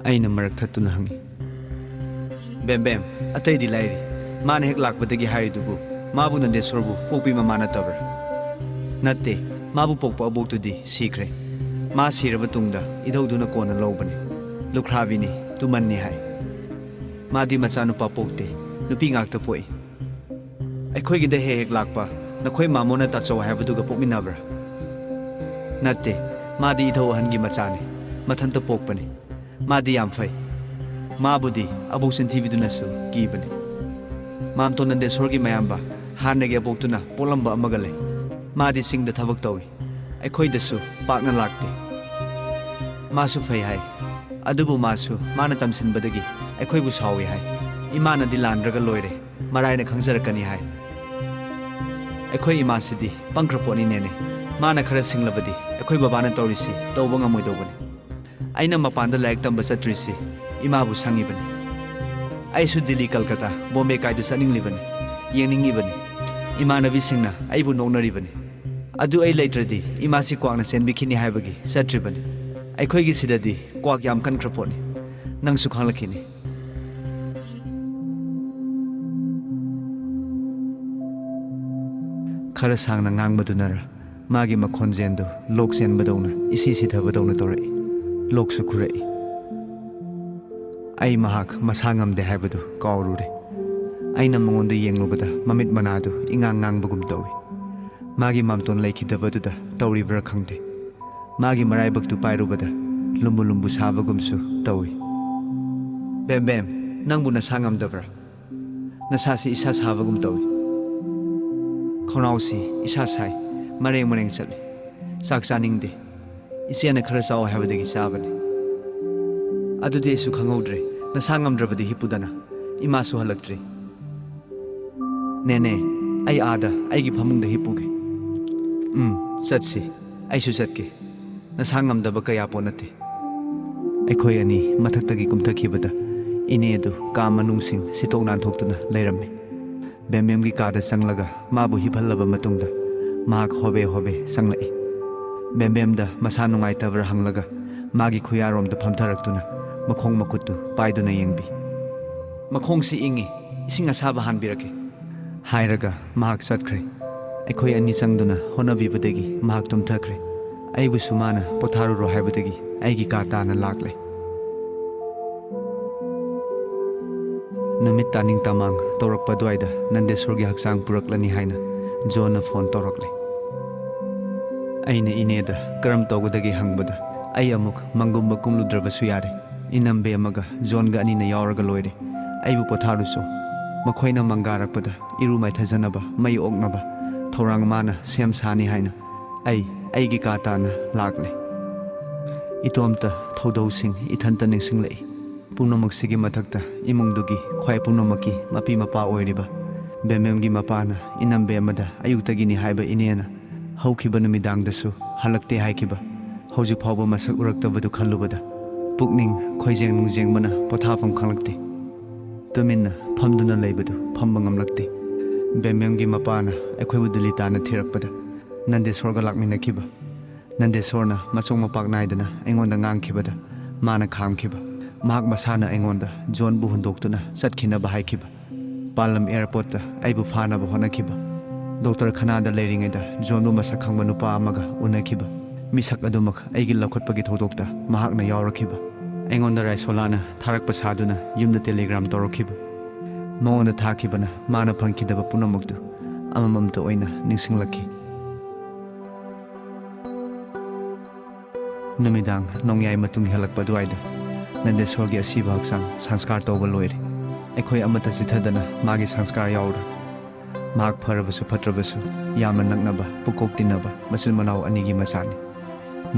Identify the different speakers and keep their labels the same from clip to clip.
Speaker 1: ꯑꯩꯅ ꯃꯔꯛ ꯊꯠꯇꯨꯅ ꯍꯪꯉꯤ ꯕꯦꯝ ꯕꯦꯝ ꯑꯇꯩꯗꯤ ꯂꯩꯔꯤ ꯃꯥꯅ ꯍꯦꯛ ꯂꯥꯛꯄꯗꯒꯤ ꯍꯥꯏꯔꯤꯗꯨꯕꯨ ꯃꯥꯕꯨ ꯅꯟꯗꯦꯁꯣꯔꯕꯨ ꯄꯣꯛꯄꯤ ꯃꯃꯥ ꯅꯠꯇꯕ꯭ꯔꯥ ꯅꯠꯇꯦ ꯃꯥꯕꯨ ꯄꯣꯛꯄ ꯑꯕꯣꯛꯇꯨꯗꯤ ꯁꯤꯈ꯭ꯔꯦ ꯃꯥ ꯁꯤꯔꯕ ꯇꯨꯡꯗ ꯏꯙꯧꯗꯨꯅ ꯀꯣꯟꯅ ꯂꯧꯕꯅꯤ ꯂꯨꯈ꯭ꯔꯥꯕꯤꯅꯤ ꯇꯨꯃꯟꯅꯤ ꯍꯥꯏ ꯃꯥꯗꯤ ꯃꯆꯥꯅꯨꯄꯥ ꯄꯣꯛꯇꯦ ꯅꯨꯄꯤ ꯉꯥꯛꯇ ꯄꯣꯛꯏ ꯑꯩꯈꯣꯏꯒꯤꯗ ꯍꯦꯛ ꯍꯦꯛ ꯂꯥꯛꯄ ꯅꯈꯣꯏ ꯃꯥꯃꯣꯅ ꯇꯥꯆꯧ ꯍꯥꯏꯕꯗꯨꯒ ꯄꯣꯛꯃꯤꯟꯅꯕ꯭ꯔꯥ ꯅꯠꯇꯦ ꯃꯥꯗꯤ ꯏꯙꯧ ꯑꯍꯟꯒꯤ ꯃꯆꯥꯅꯤ ꯃꯊꯟꯇ ꯄꯣꯛꯄꯅꯤ ꯃꯥꯗꯤ ꯌꯥꯝ ꯐꯩ ꯃꯥꯕꯨꯗꯤ ꯑꯕꯣꯛ ꯆꯤꯟꯊꯤꯕꯤꯗꯨꯅꯁꯨ ꯀꯤꯕꯅꯤ ꯃꯥꯝꯇꯣꯟ ꯅꯟꯗꯦꯁꯣꯔꯒꯤ ꯃꯌꯥꯝꯕ ꯍꯥꯟꯅꯒꯤ ꯑꯕꯣꯛꯇꯨꯅ ꯄꯣꯛꯂꯝꯕ ꯑꯃꯒ ꯂꯩ ꯃꯥꯗꯤ ꯆꯤꯡꯗ ꯊꯕꯛ ꯇꯧꯏ ꯑꯩꯈꯣꯏꯗꯁꯨ ꯄꯥꯛꯅ ꯂꯥꯛꯇꯦ ꯃꯥꯁꯨ ꯐꯩ ꯍꯥꯏ ꯑꯗꯨꯕꯨ ꯃꯥꯁꯨ ꯃꯥꯅ ꯇꯝꯁꯤꯟꯕꯗꯒꯤ ꯑꯩꯈꯣꯏꯕꯨ ꯁꯥꯎꯏ ꯍꯥꯏ ꯏꯃꯥꯅꯗꯤ ꯂꯥꯟꯗ꯭ꯔꯒ ꯂꯣꯏꯔꯦ ꯃꯔꯥꯏꯅ ꯈꯪꯖꯔꯛꯀꯅꯤ ꯍꯥꯏ ꯑꯩꯈꯣꯏ ꯏꯃꯥꯁꯤꯗꯤ ꯄꯪꯈ꯭ꯔ ꯄꯣꯠꯅꯤꯅꯦꯅꯦ ꯃꯥꯅ ꯈꯔ ꯁꯤꯡꯂꯕꯗꯤ ꯑꯩꯈꯣꯏ ꯕꯕꯥꯅ ꯇꯧꯔꯤꯁꯤ ꯇꯧꯕ ꯉꯝꯃꯣꯏꯗꯧꯕꯅꯤ ꯑꯩꯅ ꯃꯄꯥꯟꯗ ꯂꯥꯏꯔꯤꯛ ꯇꯝꯕ ꯆꯠꯇ꯭ꯔꯤꯁꯤ ꯏꯃꯥꯕꯨ ꯁꯪꯉꯤꯕꯅꯤ ꯑꯩꯁꯨ ꯗꯤꯜꯂꯤ ꯀꯜꯀꯇꯥ ꯕꯣꯝꯕꯦ ꯀꯥꯏꯗꯨ ꯆꯠꯅꯤꯡꯂꯤꯕꯅꯤ ꯌꯦꯡꯅꯤꯡꯉꯤꯕꯅꯤ ꯏꯃꯥꯟꯅꯕꯤꯁꯤꯡꯅ ꯑꯩꯕꯨ ꯅꯣꯛꯅꯔꯤꯕꯅꯤ ꯑꯗꯨ ꯑꯩ ꯂꯩꯇ꯭ꯔꯗꯤ ꯏꯃꯥꯁꯤ ꯀ꯭ꯋꯥꯛꯅ ꯆꯦꯟꯕꯤꯈꯤꯅꯤ ꯍꯥꯏꯕꯒꯤ ꯆꯠꯇ꯭ꯔꯤꯕꯅꯤ ꯑꯩꯈꯣꯏꯒꯤ ꯁꯤꯗꯗꯤ ꯀ꯭ꯋꯥꯛ ꯌꯥꯝ ꯀꯟꯈ꯭ꯔ ꯄꯣꯠꯅꯤ ꯅꯪꯁꯨ ꯈꯪꯂꯛꯈꯤꯅꯤ ꯈꯔ ꯁꯥꯡꯅ ꯉꯥꯡꯕꯗꯨꯅꯔ ꯃꯥꯒꯤ ꯃꯈꯣꯟꯖꯦꯟꯗꯨ ꯂꯣꯛ ꯆꯦꯟꯕꯗꯧꯅ ꯏꯁꯤ ꯁꯤꯊꯕꯗꯧꯅ ꯇꯧꯔꯛꯏ ꯂꯣꯛꯁꯨ ꯈꯨꯔꯛꯏ ꯑꯩ ꯃꯍꯥꯛ ꯃꯁꯥ ꯉꯝꯗꯦ ꯍꯥꯏꯕꯗꯨ ꯀꯥꯎꯔꯨꯔꯦ ꯑꯩꯅ ꯃꯉꯣꯟꯗ ꯌꯦꯡꯂꯨꯕꯗ ꯃꯃꯤꯠ ꯃꯅꯥꯗꯨ ꯏꯉꯥꯡ ꯉꯥꯡꯕꯒꯨꯝ ꯇꯧꯏ ꯃꯥꯒꯤ ꯃꯥꯝꯇꯣꯟ ꯂꯩꯈꯤꯗꯕꯗꯨꯗ ꯇꯧꯔꯤꯕ꯭ꯔꯥ ꯈꯪꯗꯦ ꯃꯥꯒꯤ ꯃꯔꯥꯏꯕꯛꯇꯨ ꯄꯥꯏꯔꯨꯕꯗ ꯂꯨꯝꯕꯨ ꯂꯨꯝꯕꯨ ꯁꯥꯕꯒꯨꯝꯁꯨ ꯇꯧꯏ ꯕꯦꯝ ꯕꯦꯝ ꯅꯪꯕꯨ ꯅꯁꯥ ꯉꯝꯗꯕ꯭ꯔꯥ ꯅꯁꯥꯁꯤ ꯏꯁꯥ ꯁꯥꯕꯒꯨꯝ ꯇꯧꯏ ꯈꯧꯅꯥꯎꯁꯤ ꯏꯁꯥ ꯁꯥꯏ ꯃꯔꯦꯡ ꯃꯔꯦꯡ ꯆꯠꯂꯤ ꯆꯥꯛ ꯆꯥꯅꯤꯡꯗꯦ ꯏꯆꯦꯅ ꯈꯔ ꯆꯥꯎ ꯍꯥꯏꯕꯗꯒꯤ ꯆꯥꯕꯅꯤ ꯑꯗꯨꯗꯤ ꯑꯩꯁꯨ ꯈꯪꯍꯧꯗ꯭ꯔꯦ ꯅꯁꯥ ꯉꯝꯗ꯭ꯔꯕꯗꯤ ꯍꯤꯞꯄꯨꯗꯅ ꯏꯃꯥꯁꯨ ꯍꯜꯂꯛꯇ꯭ꯔꯤ ꯅꯦꯅꯦ ꯑꯩ ꯑꯥꯗ ꯑꯩꯒꯤ ꯐꯃꯨꯡꯗ ꯍꯤꯞꯄꯨꯒꯦ ꯆꯠꯁꯤ ꯑꯩꯁꯨ ꯆꯠꯀꯦ ꯅꯁꯥ ꯉꯝꯗꯕ ꯀꯌꯥ ꯄꯣꯠ ꯅꯠꯇꯦ ꯑꯩꯈꯣꯏ ꯑꯅꯤ ꯃꯊꯛꯇꯒꯤ ꯀꯨꯝꯊꯈꯤꯕꯗ ꯏꯅꯦꯗꯨ ꯀꯥ ꯃꯅꯨꯡꯁꯤꯡ ꯁꯤꯠꯇꯣꯛ ꯅꯥꯟꯊꯣꯛꯇꯨꯅ ꯂꯩꯔꯝꯃꯤ ꯕꯦꯝꯕꯦꯝꯒꯤ ꯀꯥꯗ ꯆꯪꯂꯒ ꯃꯥꯕꯨ ꯍꯤꯞꯍꯜꯂꯕ ꯃꯇꯨꯡꯗ ꯃꯍꯥꯛ ꯍꯣꯕꯦ ꯍꯣꯕꯦ ꯆꯪꯂꯛꯏ ꯕꯦꯝꯕꯦꯝꯗ ꯃꯁꯥ ꯅꯨꯡꯉꯥꯏꯇꯕ꯭ꯔꯥ ꯍꯪꯂꯒ ꯃꯥꯒꯤ ꯈꯨꯌꯥꯔꯣꯝꯗ ꯐꯝꯊꯔꯛꯇꯨꯅ ꯃꯈꯣꯡ ꯃꯈꯨꯠꯇꯨ ꯄꯥꯏꯗꯨꯅ ꯌꯦꯡꯕꯤ ꯃꯈꯣꯡꯁꯤ ꯏꯪꯉꯤ ꯏꯁꯤꯡ ꯑꯁꯥꯕ ꯍꯥꯟꯕꯤꯔꯛꯀꯦ ꯍꯥꯏꯔꯒ ꯃꯍꯥꯛ ꯆꯠꯈ꯭ꯔꯦ ꯑꯩꯈꯣꯏ ꯑꯅꯤ ꯆꯪꯗꯨꯅ ꯍꯣꯠꯅꯕꯤꯕꯗꯒꯤ ꯃꯍꯥꯛ ꯇꯨꯝꯊꯈ꯭ꯔꯦ ꯑꯩꯕꯨꯁꯨ ꯃꯥꯅ ꯄꯣꯊꯥꯔꯨꯔꯣ ꯍꯥꯏꯕꯗꯒꯤ ꯑꯩꯒꯤ ꯀꯥ ꯇꯥꯅ ꯂꯥꯛꯂꯦ ꯅꯨꯃꯤꯠ ꯇꯥꯅꯤꯡ ꯇꯥꯃꯥꯡ ꯇꯧꯔꯛꯄ ꯑꯗꯨꯋꯥꯏꯗ ꯅꯟꯗꯦꯁꯣꯔꯒꯤ ꯍꯛꯆꯥꯡ ꯄꯨꯔꯛꯂꯅꯤ ꯍꯥꯏꯅ ꯖꯣꯟꯅ ꯐꯣꯟ ꯇꯧꯔꯛꯂꯦ ꯑꯩꯅ ꯏꯅꯦꯗ ꯀꯔꯝ ꯇꯧꯒꯗꯒꯦ ꯍꯪꯕꯗ ꯑꯩ ꯑꯃꯨꯛ ꯃꯪꯒꯨꯝꯕ ꯀꯨꯝꯂꯨꯗ꯭ꯔꯕꯁꯨ ꯌꯥꯔꯦ ꯏꯅꯝꯕꯦ ꯑꯃꯒ ꯖꯣꯟꯒ ꯑꯅꯤꯅ ꯌꯥꯎꯔꯒ ꯂꯣꯏꯔꯦ ꯑꯩꯕꯨ ꯄꯣꯊꯥꯔꯨꯁꯨ ꯃꯈꯣꯏꯅ ꯃꯪꯒꯥꯔꯛꯄꯗ ꯏꯔꯨ ꯃꯥꯏꯊꯖꯅꯕ ꯃꯩ ꯑꯣꯛꯅꯕ ꯊꯧꯔꯥꯡ ꯃꯥꯅ ꯁꯦꯝ ꯁꯥꯅꯤ ꯍꯥꯏꯅ ꯑꯩꯒꯤ ꯀꯥ ꯇꯥꯅ ꯂꯥꯛꯂꯦ ꯏꯇꯣꯝꯇ ꯊꯧꯗꯧꯁꯤꯡ ꯏꯊꯟꯇ ꯅꯤꯡꯁꯤꯡꯂꯛꯏ ꯄꯨꯝꯅꯃꯛꯁꯤꯒꯤ ꯃꯊꯛꯇ ꯏꯃꯨꯡꯗꯨꯒꯤ ꯈ꯭ꯋꯥꯏ ꯄꯨꯝꯅꯃꯛꯀꯤ ꯃꯄꯤ ꯃꯄꯥ ꯑꯣꯏꯔꯤꯕ ꯕꯦꯝꯕꯦꯝꯒꯤ ꯃꯄꯥꯅ ꯏꯅꯝꯕꯦ ꯑꯃꯗ ꯑꯌꯨꯛꯇꯒꯤꯅꯤ ꯍꯥꯏꯕ ꯏꯅꯦꯅ ꯍꯧꯈꯤꯕ ꯅꯨꯃꯤꯗꯥꯡꯗꯁꯨ ꯍꯜꯂꯛꯇꯦ ꯍꯥꯏꯈꯤꯕ ꯍꯧꯖꯤꯛ ꯐꯥꯎꯕ ꯃꯁꯛ ꯎꯔꯛꯇꯕꯗꯨ ꯈꯜꯂꯨꯕꯗ ꯄꯨꯛꯅꯤꯡ ꯈꯣꯏꯖꯦꯡ ꯅꯨꯡꯖꯦꯡꯕꯅ ꯄꯣꯊꯥꯐꯝ ꯈꯪꯂꯛꯇꯦ ꯇꯨꯃꯤꯟꯅ ꯐꯝꯗꯨꯅ ꯂꯩꯕꯗꯨ ꯐꯝꯕ ꯉꯝꯂꯛꯇꯦ ꯕꯦꯝꯕꯦꯝꯒꯤ ꯃꯄꯥꯅ ꯑꯩꯈꯣꯏꯕꯨ ꯗꯤꯜꯂꯤ ꯇꯥꯟꯅ ꯊꯤꯔꯛꯄꯗ ꯅꯟꯗꯦꯁꯣꯔꯒ ꯂꯥꯛꯃꯤꯟꯅꯈꯤꯕ ꯅꯟꯗꯦꯁꯣꯔꯅ ꯃꯆꯣꯡ ꯃꯄꯥꯛ ナꯏꯗꯅ ꯑꯩꯉꯣꯟꯗ ꯉꯥꯡꯈꯤꯕꯗ ꯃꯥꯅ ꯈꯥꯝꯈꯤꯕ ꯃꯍꯥꯛ ꯃꯁꯥꯅ ꯑꯩꯉꯣꯟꯗ ꯖꯣꯟꯕꯨ ꯍꯨꯟꯗꯣꯛꯇꯨꯅ ꯆꯠꯈꯤꯅꯕ ꯍꯥꯏꯈꯤꯕ ꯄꯥꯂꯝ ꯑꯦꯌꯔꯄꯣꯔꯠꯇ ꯑꯩꯕꯨ ꯐꯥꯅꯕ ꯍꯣꯠꯅꯈꯤꯕ ꯗꯣꯛꯇꯔ ꯈꯅꯥꯗ ꯂꯩꯔꯤꯉꯩꯗ ꯖꯣꯟꯕꯨ ꯃꯁꯛ ꯈꯪꯕ ꯅꯨꯄꯥ ꯑꯃꯒ ꯎꯅꯈꯤꯕ ꯃꯤꯁꯛ ꯑꯗꯨꯃꯛ ꯑꯩꯒꯤ ꯂꯧꯈꯠꯄꯒꯤ ꯊꯧꯗꯣꯛꯇ ꯃꯍꯥꯛꯅ ꯌꯥꯎꯔꯛꯈꯤꯕ ꯑꯩꯉꯣꯟꯗ ꯔꯥꯏꯁꯣꯂꯥꯅ ꯊꯥꯔꯛꯄ ꯁꯥꯗꯨꯅ ꯌꯨꯝꯗ ꯇꯦꯂꯤꯒ꯭ꯔꯥꯝ ꯇꯧꯔꯛꯈꯤꯕ ꯃꯉꯣꯟꯗ ꯊꯥꯈꯤꯕꯅ ꯃꯥꯅ ꯐꯪꯈꯤꯗꯕ ꯄꯨꯝꯅꯃꯛꯇꯨ ꯑꯃꯃꯝꯇ ꯑꯣꯏꯅ ꯅꯤꯡꯁꯤꯡꯂꯛꯈꯤ ꯅꯨꯃꯤꯗꯥꯡ ꯅꯣꯡꯌꯥꯏ ꯃꯇꯨꯡ ꯍꯦꯜꯂꯛꯄ ꯑꯗꯨꯋꯥꯏꯗ ꯅꯟꯗꯦꯁꯣꯔꯒꯤ ꯑꯁꯤꯕ ꯍꯛꯆꯥꯡ ꯁꯪꯁꯀꯥꯔ ꯇꯧꯕ ꯂꯣꯏꯔꯦ ꯑꯩꯈꯣꯏ ꯑꯃꯠꯇ ꯆꯤꯊꯗꯅ ꯃꯥꯒꯤ ꯁꯪꯁꯀꯥꯔ ꯌꯥꯎꯔꯦ ꯃꯍꯥꯛ ꯐꯔꯕꯁꯨ ꯐꯠꯇ꯭ꯔꯕꯁꯨ ꯌꯥꯝꯅ ꯅꯛꯅꯕ ꯄꯨꯀꯣꯛ ꯇꯤꯟꯅꯕ ꯃꯆꯤꯟ ꯃꯅꯥꯎ ꯑꯅꯤꯒꯤ ꯃꯆꯥꯅꯤ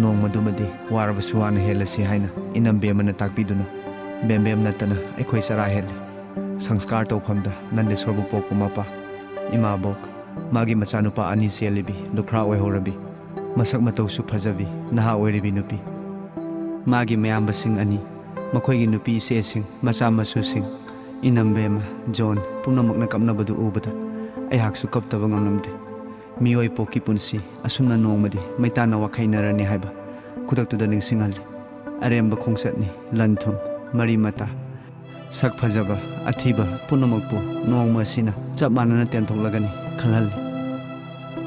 Speaker 1: ꯅꯣꯡꯃꯗꯨꯃꯗꯤ ꯋꯥꯔꯕꯁꯨ ꯋꯥꯅ ꯍꯦꯜꯂꯁꯤ ꯍꯥꯏꯅ ꯏꯅꯝꯕꯦ ꯑꯃꯅ ꯇꯥꯛꯄꯤꯗꯨꯅ ꯕꯦꯝꯕꯦꯝ ꯅꯠꯇꯅ ꯑꯩꯈꯣꯏ ꯆꯔꯥ ꯍꯦꯜꯂꯤ ꯁꯪꯁꯀꯥꯔ ꯇꯧꯐꯝꯗ ꯅꯟꯗꯦꯁꯣꯔꯕꯨ ꯄꯣꯛꯄ ꯃꯄꯥ ꯏꯃꯥꯕꯣꯛ ꯃꯥꯒꯤ ꯃꯆꯥꯅꯨꯄꯥ ꯑꯅꯤ ꯆꯦꯜꯂꯤꯕꯤ ꯂꯨꯈ꯭ꯔꯥ ꯑꯣꯏꯍꯧꯔꯕꯤ ꯃꯁꯛ ꯃꯇꯧꯁꯨ ꯐꯖꯕꯤ ꯅꯍꯥ ꯑꯣꯏꯔꯤꯕꯤ ꯅꯨꯄꯤ ꯃꯥꯒꯤ ꯃꯌꯥꯝꯕꯁꯤꯡ ꯑꯅꯤ ꯃꯈꯣꯏꯒꯤ ꯅꯨꯄꯤ ꯏꯆꯦꯁꯤꯡ ꯃꯆꯥ ꯃꯁꯨꯁꯤꯡ ꯏꯅꯝꯕꯦꯝꯃ ꯖꯣꯟ ꯄꯨꯝꯅꯃꯛꯅ ꯀꯞꯅꯕꯗꯨ ꯎꯕꯗ ꯑꯩꯍꯥꯛꯁꯨ ꯀꯞꯇꯕ ꯉꯝꯂꯝꯗꯦ ꯃꯤꯑꯣꯏ ꯄꯣꯛꯀꯤ ꯄꯨꯟꯁꯤ ꯑꯁꯨꯝꯅ ꯅꯣꯡꯃꯗꯤ ꯃꯩꯇꯥꯟꯅ ꯋꯥꯈꯩꯅꯔꯅꯤ ꯍꯥꯏꯕ ꯈꯨꯗꯛꯇꯨꯗ ꯅꯤꯡꯁꯤꯡꯍꯜꯂꯤ ꯑꯔꯦꯝꯕ ꯈꯣꯡꯆꯠꯅꯤ ꯂꯟ ꯊꯨꯝ mari mata sak phajaba athiba punamakpu nongma sina chap manana tentholaggani khalhalli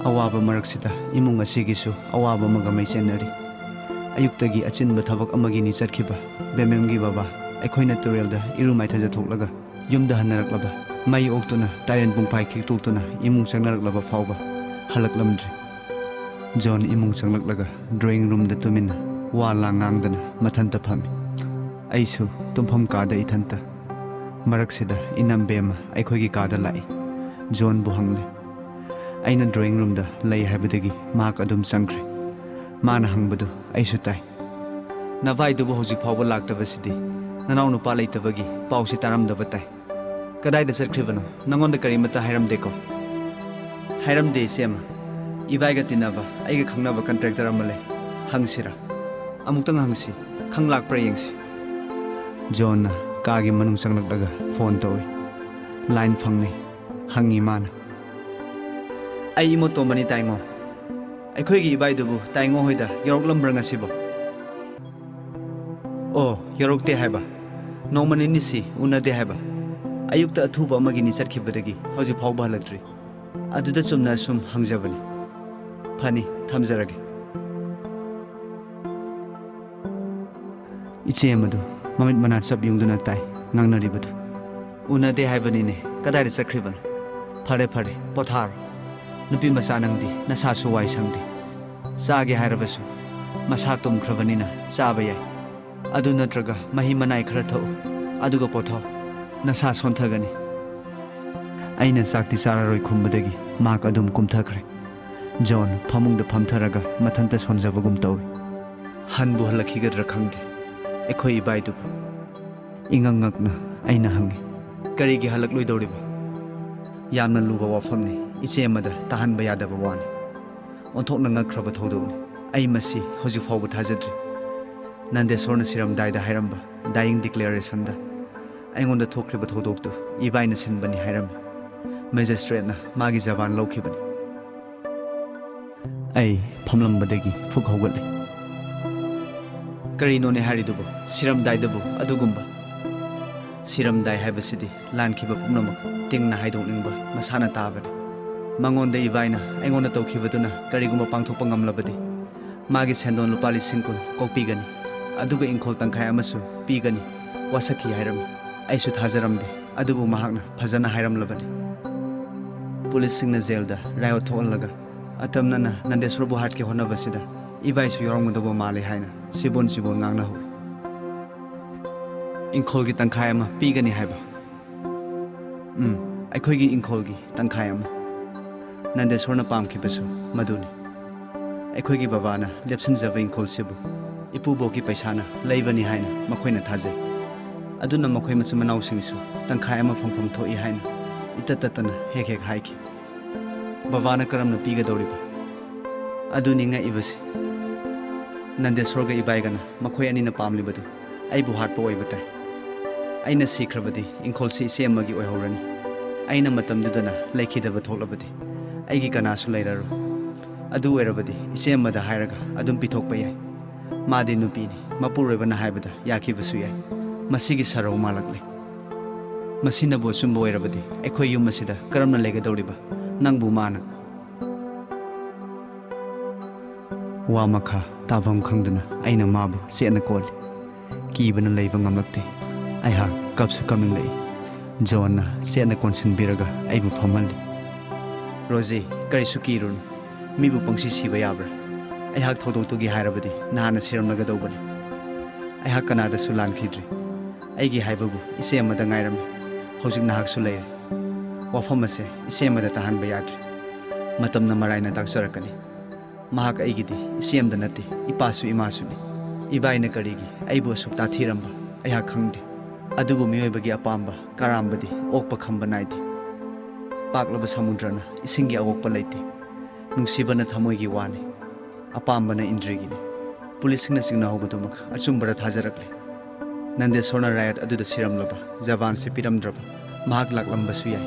Speaker 1: awaba maraksida imung asigisu awaba magamai chenari ayuktagi achinba thabak amagini chatkhiba bememgi baba aikhoina turelda irumai thaja thoklaga yumda hanaraklaba mai oktuna taren pungphai khiktoktuna imung changnaraklaba fauba halaklamdri John imung changlaklaga drawing room da tumina wala ngangdana mathanta phami aisu tumpham kada ithanta maraksida inambema aikhoigi kada lai John bu hangle aina drawing room da lay habadagi mak adum changkhre mana hangbadu aisu tai navai du hoji phawba laktabasidi nanaw nupa leitabagi pausi taramdaba tai kadai da sarkhribano nangonda karimata hairamdeko hairamde sema Ibaiga tinaba aiga khangnaba contractor amale hangsira amuktang hangsi khanglak pra yengsi John kagi manung changlakdaga phone towi line phangni hangi mana ai imo to mani taingo ai khoi gi ibai dubu taingo hoida yorok lambra ngasibo oh yorok te haiba no mani nisi unade haiba ayukta athuba amagi ni charkhibadagi hoji phawba halakdri aduda chumna sum hangjabani Pani thamjarage iche amadu mamit mana chap yungduna tai ngangnaribadu unade haibani kadai da chakriban phare phare pothar nupi masa nangdi nasa suwai sangdi chage hairabasu masa tumkhrabanina chaba yai adu natraga mahi manai khara thau aduga potho nasa sonthagani aina sakti sararoi khumbadagi mak adum kumthakre John phamungda phamtharaga mathanta sonjabagum tawi hanbu halakhigadra khangde ekhoi ibai du ingangakna aina hangi karigi halak loi doriba yamna luba wafamni iche amada tahanba yadaba wani onthokna ngakhraba thodoni ai masi hoji fawba thajadri nande sorna siram daida hairamba dying declaration da aingonda thokriba thodoktu ibaina sinbani hairamba magistrate na magi jaban laukhibani ai phamlambadagi phuk haugatle karino ne haridubu siramdai dabu adugumba siramdai haibasidi lankhiba pumnamak tingna haidokningba masana tabane mangonda ibaina aingonda tawkhibaduna karigumba pangthokpa ngamlabadi magi sendon lupa 50 kokpigani aduga ingkhol tangkhai amasu pigani wasakhi hairam aisu thajaramde adubu mahakna phajana hairamlabani police singna jailda rayo tholaga atamnana nandesrobu hatke honavasida ibaisu yorongdabo male haina sibon ngangna ho ingkholgi tangkhai ama pigani haiba aikhoigi ingkholgi tangkhai ama nandesorna pamkhibasu maduni aikhoigi babana lepsinjaba ingkhol sibu ipuboki paisana leibani haina makhoina thajai aduna makhoi masu manau singsu tangkhai ama phangpham thoi haina itatatana hek haiki babana karamna piga doriba aduni nga ibasi nandesroga ibaigana makhoi ani na pamlibadu ai bu hatpa oi batai aina sikhrabadi ingkholsi semagi oi horani aina matamdudana laikhidaba tholabadi aigi kanasu leiraru adu erabadi isemada hairaga adum pithokpa yai madi nupini mapuroibana haibada yakibasu yai masigi sarau malakle masina bo sumbo erabadi ekhoi yum masida karamna lega doriba nangbu mana wa makha tavam khangdana aina mabu sena kol kibana leiba ngamlakte aiha kapsu kaming lei jona sena konsin biraga aibu famali roji kari sukirun mibu pangsi siba yabra aiha thodo tugi hairabadi nahana siramnaga dobani aiha kanada sulan khidri aigi haibabu ise amada ngairam hojik nahak sulai wafam ase ise amada tahanba yadri matamna maraina taksarakani mahak aigidi isemda nati ipasu imasuni ibaina karigi aibu sukta thiramba aiha khangde adubu miyoibagi apamba karambadi okpa khamba naidi paklaba samudrana isingi awokpa leite nungsibana thamoigi wani apambana indrigini pulisingna singna hobudumak achumbara thajarakle nandesona riot aduda siramlaba javan se piramdraba mahak laklambasu yai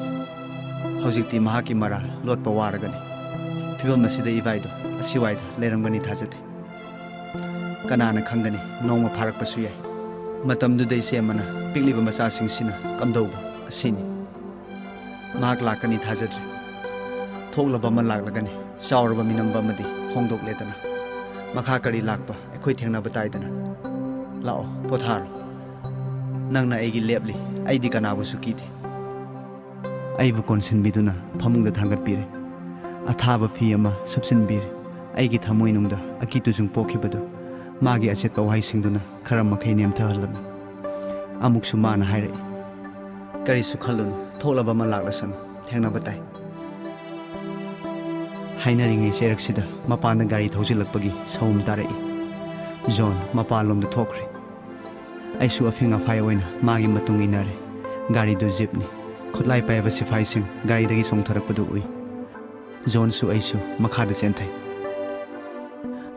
Speaker 1: hojikti mahaki mara lotpa waragani phibam masida ibaido asiwaida leramgani thajate kanana khangani nongma pharakpasu yai Matamduday semana pigliba masasing sina kamdauba asini. Mahak lakani thajadre. Thoglaba man laklagani. Chauraba minamba madi phongdok ledana. Makha kari lakpa ekhoi thengnaba taidana. Lao potharo. Nangna aigi lepli aidi kanabusu kiti. Aibu konsinbiduna phamungda thangatpire. Athaba fi ama subsinbire. Aigi thamoinungda akitujung pokhibadu. Magi asetpa wahaisingduna khara makhai nemthahalabni. Amuksu mana hairai. Karisu khalunu thoglaba man laklasanu thengnaba tai. Hainaringai cheraksida mapana gari thausilakpagi saum tarai. John mapalomda thokre. Aisu afinga fai oina magi matung inare. Gari do jeepni. Khotlai paiba sifaising gari dagi songtharakpadu ui. John su aisu makhada chenthai.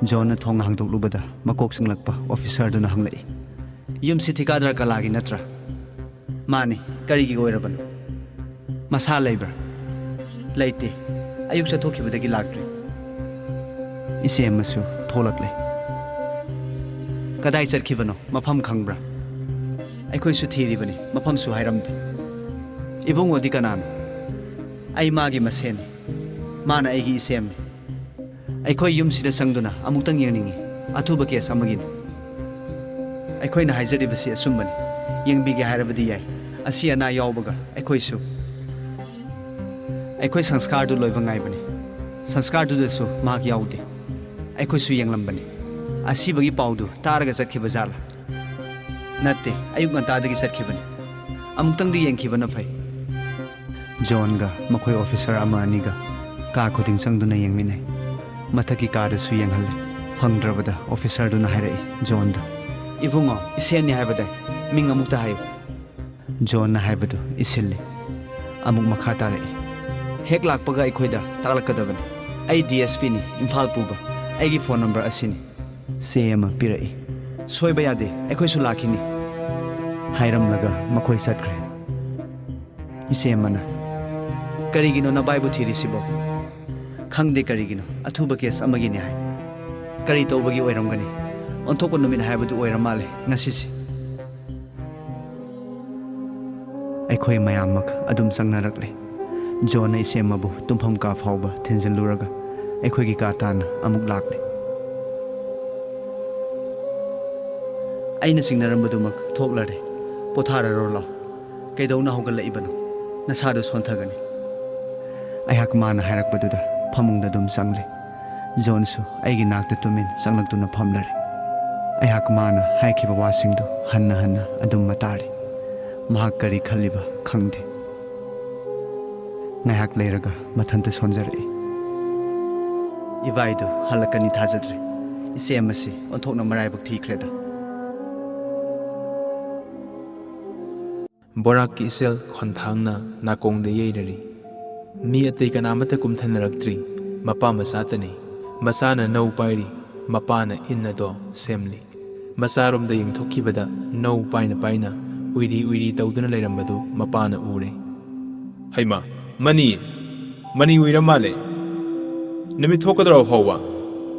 Speaker 1: John na thong hangdoklubada makok singlakpa officer duna hanglai. Yum sithikadra kalagi natra. Mani karigi oirabanu. Masa laibra. Laite. Ayuk chathokibadagi lagtre. Ise amasu tholakle. Kadai charkhibano mafam khangbra. Aikhoi su thiribani mafam su hairamde. Ibung odi kanano. Ai magi maseni. Mana aigi isemni. Aikhoi yum sida sangduna amuktang yengningi. Athuba case amagin. Aikhoi na haijadibasi asumbani. Yengbige hairabadi yai. Asi ana yawbaga aikhoi su. Aikhoi sanskar du loiba ngaibani. Sanskar du desu mahak yawde. Aikhoi su yenglambani. Asi bagi paudu taraga chatkhiba jala. Natte ayuk ngantadagi chatkibani. Amuktang di yengkhibana phai. John ga makhoi officer ama aniga ka khuding sangduna yengminai. Mathaki ka da su yenghalle. Phangdrabada officer du na hairai John da. Ibungo iseni haibada ming amukta hayu. John na haibadu isilli. Amuk makha tarai. Hek lakpaga aikhoida taklakadabani. Ai DSP ni Imphal puba. Aigi phone number asini. Sema pirai. Soiba yade aikhoi su lakhini. Hairamlaga makhoi satkre. Isemana. Karigino na baibu thirisibo. Khangde karigino athuba case amagini hai. Kari tawbagi oiramgani. Onthokpa numit haibadu oiramale ngasisi. Aikhoi mayamak adum sangnarakle. John na isemabu tumpham ka phauba thinjinluraga aikhoi gi ka tana amuk lakle. Aina singnarambadumak thoklare pothararo lo kaidona hogalibanu nasadu sonthagani. Aihak mana hairakpaduda phamungda dum sangle. John su aigi nakta tumin sanglaktuna phamlare. Aihak mana haikhiba wasingdu hanna hanna adum matari. Mahak kari khaliba khangde. Ngaihak leiraga mathanta sonjarai. Ivaidu halakani thajadre. Isemasi onthokna maraibak thikreda.
Speaker 2: Borak ki isel khonthangna nakongde yeirari. Mi atei kanamata kumthanaraktri mapa masatani. Masana nau pairi mapana inna do semli. Masaromda yengthokkibada nau paina paina uiri uiri tawduna leirambadu mapana ure.
Speaker 3: Haima mani uira male. Namit thokadra hawa.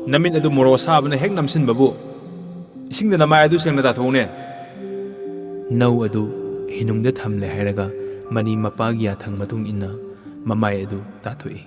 Speaker 3: Namit adu moro sabana hek namsin babu. Isingda namai adu sengna tathone.
Speaker 2: Nau adu hinungda thamle hairaga mani mapagi athang matung inna mamai adu tathui.